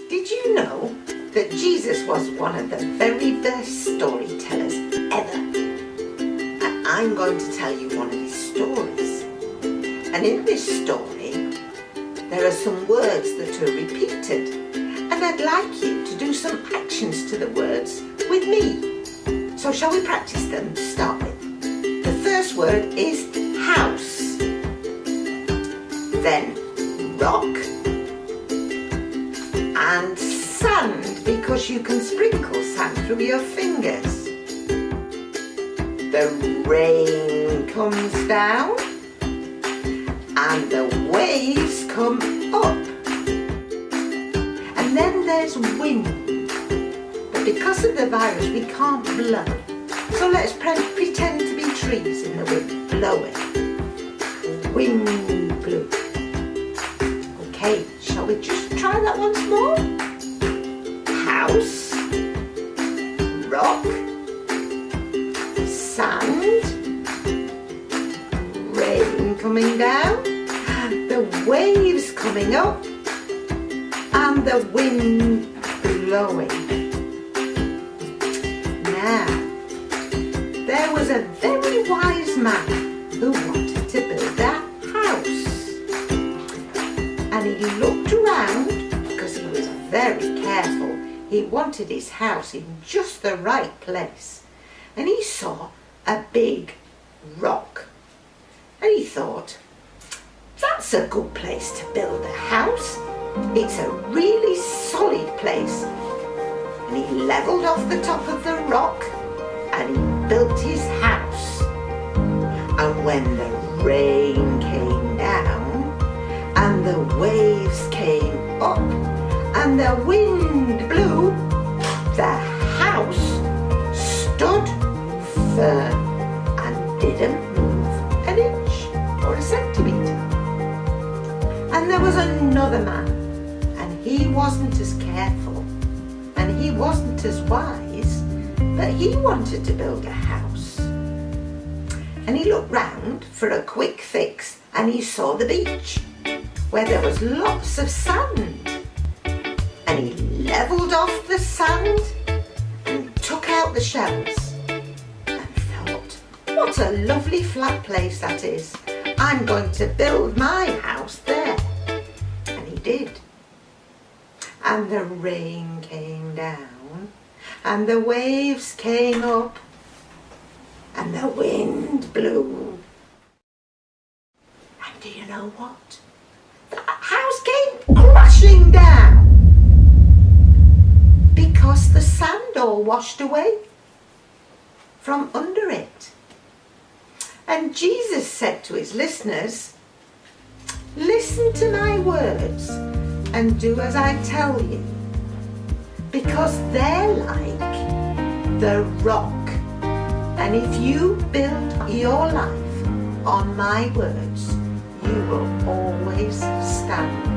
Did you know that Jesus was one of the very first storytellers ever? And I'm going to tell you one of his stories. And in this story, there are some words that are repeated. And I'd like you to do some actions to the words with me. So shall we practice them to start with? The first word is house. Then rock. And sand, because you can sprinkle sand through your fingers. The rain comes down and the waves come up. And then there's wind. But because of the virus we can't blow. So let's pretend to be trees in the wind, blowing. Wind blew. Okay, shall we just try that once more? House, rock, sand, rain coming down, the waves coming up, and the wind blowing. Now, there was a very wise man who wanted to build a house. And he looked around because he was very careful. He wanted his house in just the right place. And he saw a big rock. And he thought, that's a good place to build a house. It's a really solid place. And he levelled off the top of the rock and he built his house. And when the rain came down and the waves came up and the wind blew, the house stood firm and didn't move an inch or a centimetre. And there was another man, and he wasn't as careful and he wasn't as wise, but he wanted to build a house. And he looked round for a quick fix and he saw the beach where there was lots of sand. And he levelled off the sand and took out the shells and thought, what a lovely flat place that is. I'm going to build my house there. And he did. And the rain came down and the waves came up and the wind blew. And do you know what? The house came crashing down because the sand all washed away from under it. And Jesus said to his listeners, listen to my words and do as I tell you, because they're like the rock. And if you build your life on my words, you will always stand.